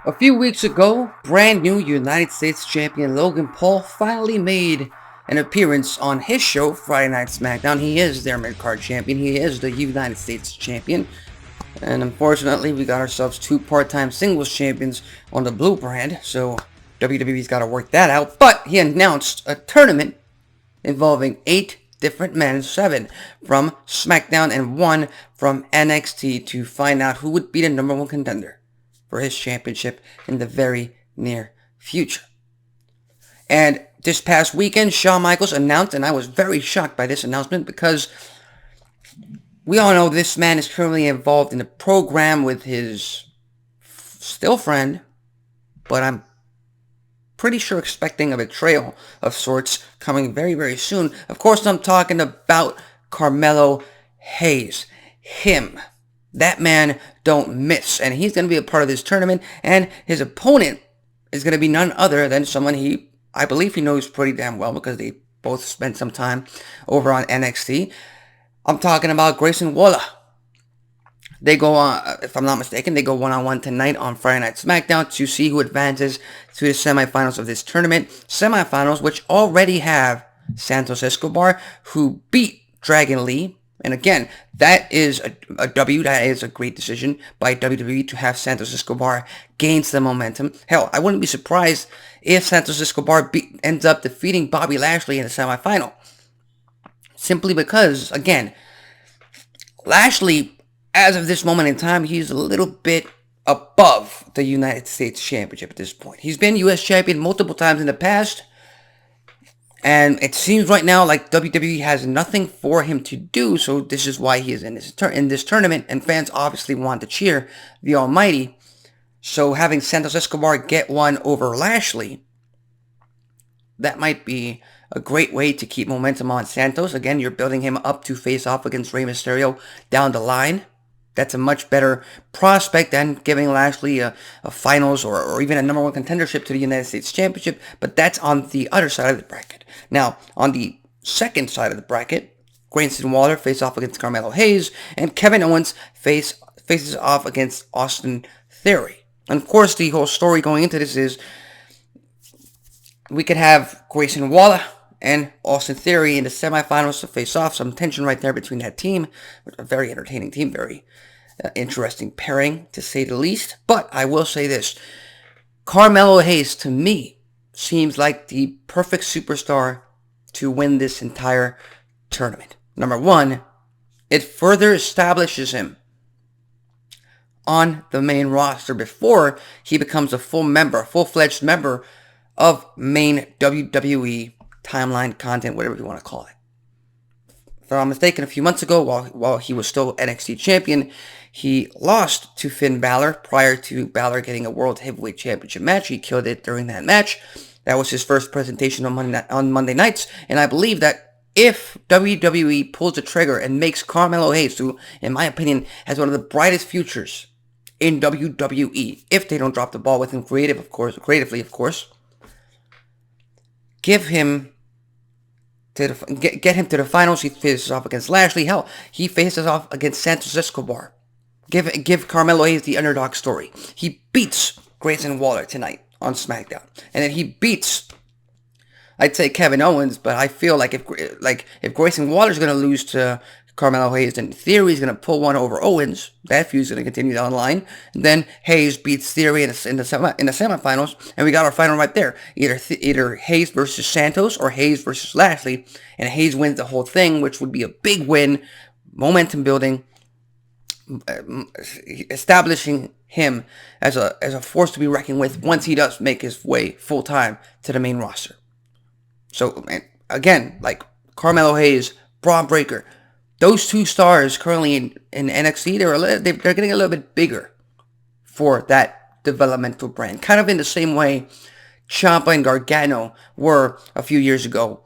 A few weeks ago, brand new United States champion Logan Paul finally made an appearance on his show, Friday Night SmackDown. He is their mid-card champion. He is the United States champion. And unfortunately, we got ourselves two part-time singles champions on the blue brand, so WWE's got to work that out. But he announced a tournament involving 8 different men, 7 from SmackDown and 1 from NXT, to find out who would be the number 1 contender for his championship in the very near future. And this past weekend, Shawn Michaels announced, and I was very shocked by this announcement because we all know this man is currently involved in a program with his still friend, but I'm pretty sure expecting a betrayal of sorts coming very, very soon. Of course, I'm talking about Carmelo Hayes. Him. That man don't miss. And he's going to be a part of this tournament. And his opponent is going to be none other than someone I believe he knows pretty damn well because they both spent some time over on NXT. I'm talking about Grayson Waller. They go on, if I'm not mistaken, they go one-on-one tonight on Friday Night SmackDown to see who advances to the semifinals of this tournament. Semifinals, which already have Santos Escobar, who beat Dragon Lee. And again, that is a W. That is a great decision by WWE to have Santos Escobar gain some momentum. Hell, I wouldn't be surprised if Santos Escobar ends up defeating Bobby Lashley in the semifinal. Simply because, again, Lashley, as of this moment in time, he's a little bit above the United States Championship at this point. He's been U.S. champion multiple times in the past, and it seems right now like WWE has nothing for him to do, so this is why he is in this tournament, and fans obviously want to cheer the Almighty. So having Santos Escobar get one over Lashley, that might be a great way to keep momentum on Santos. Again, you're building him up to face off against Rey Mysterio down the line. That's a much better prospect than giving Lashley a finals or even a number 1 contendership to the United States Championship. But that's on the other side of the bracket. Now, on the second side of the bracket, Grayson Waller faces off against Carmelo Hayes, and Kevin Owens faces off against Austin Theory. And of course, the whole story going into this is we could have Grayson Waller and Austin Theory in the semifinals to face off. Some tension right there between that team. A very entertaining team, very interesting pairing, to say the least. But I will say this. Carmelo Hayes, to me, seems like the perfect superstar to win this entire tournament. Number 1, it further establishes him on the main roster before he becomes a full-fledged member of main WWE timeline content, whatever you want to call it. If I'm not mistaken, a few months ago, while he was still NXT champion, he lost to Finn Balor prior to Balor getting a World Heavyweight Championship match. He killed it during that match. That was his first presentation on Monday nights, and I believe that if WWE pulls the trigger and makes Carmelo Hayes, who, in my opinion, has one of the brightest futures in WWE, if they don't drop the ball with him creatively, of course, get him to the finals. He faces off against Lashley. Hell, he faces off against Santos Escobar. Give Carmelo Hayes the underdog story. He beats Grayson Waller tonight on SmackDown, and then he beats, I'd say, Kevin Owens. But I feel like if Grayson Waller's going to lose to Carmelo Hayes, then Theory's going to pull one over Owens. That feud's going to continue down the line. And then Hayes beats Theory in the semifinals, and we got our final right there. Either Hayes versus Santos or Hayes versus Lashley, and Hayes wins the whole thing, which would be a big win, momentum building, establishing him as a force to be reckoned with once he does make his way full time to the main roster. So again, like Carmelo Hayes, Braun Breaker, those two stars currently in NXT, they're getting a little bit bigger for that developmental brand. Kind of in the same way Ciampa and Gargano were a few years ago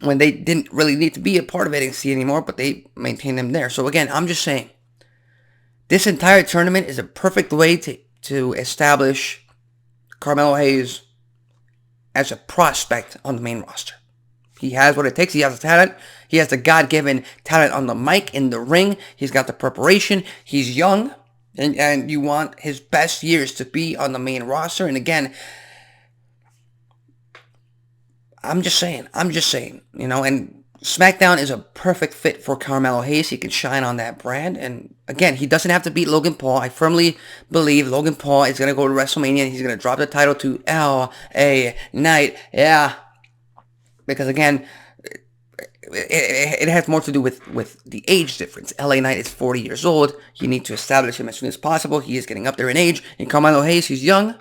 when they didn't really need to be a part of NXT anymore, but they maintained them there. So again, I'm just saying, this entire tournament is a perfect way to establish Carmelo Hayes as a prospect on the main roster. He has what it takes. He has the talent. He has the God-given talent on the mic, in the ring. He's got the preparation. He's young. And you want his best years to be on the main roster. And again, I'm just saying, and SmackDown is a perfect fit for Carmelo Hayes. He can shine on that brand. And again, he doesn't have to beat Logan Paul. I firmly believe Logan Paul is going to go to WrestleMania and he's going to drop the title to LA Knight. Yeah. Because again, it has more to do with the age difference. LA Knight is 40 years old. You need to establish him as soon as possible. He is getting up there in age. And Carmelo Hayes, he's young.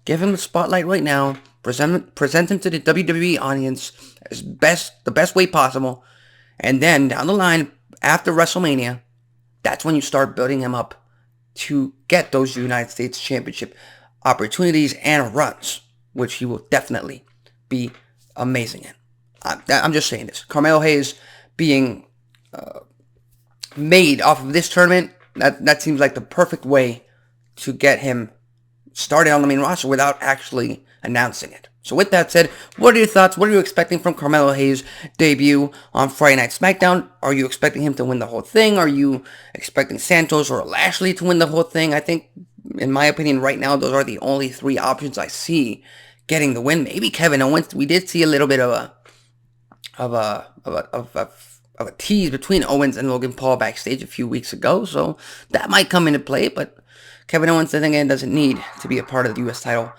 Give him the spotlight right now. Present him to the WWE audience as the best way possible. And then down the line, after WrestleMania, that's when you start building him up to get those United States Championship opportunities and runs, which he will definitely be amazing in. I'm just saying this. Carmelo Hayes being made off of this tournament, that seems like the perfect way to get him started on the main roster without actually announcing it. So with that said, what are your thoughts? What are you expecting from Carmelo Hayes' debut on Friday Night SmackDown? Are you expecting him to win the whole thing? Are you expecting Santos or Lashley to win the whole thing? I think, in my opinion, right now, those are the only three options I see getting the win. Maybe Kevin Owens. We did see a little bit of a tease between Owens and Logan Paul backstage a few weeks ago, so that might come into play, but Kevin Owens, then again, doesn't need to be a part of the U.S. title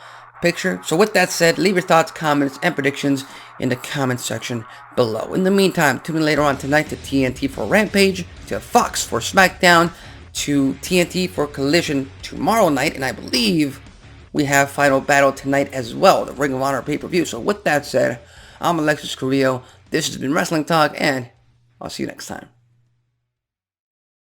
picture. So with that said, leave your thoughts, comments, and predictions in the comments section below. In the meantime, tune in later on tonight to TNT for Rampage, to Fox for SmackDown, to TNT for Collision tomorrow night, and I believe we have Final Battle tonight as well, the Ring of Honor pay-per-view. So with that said, I'm Alexis Carrillo. This has been Wrestling Talk, and I'll see you next time.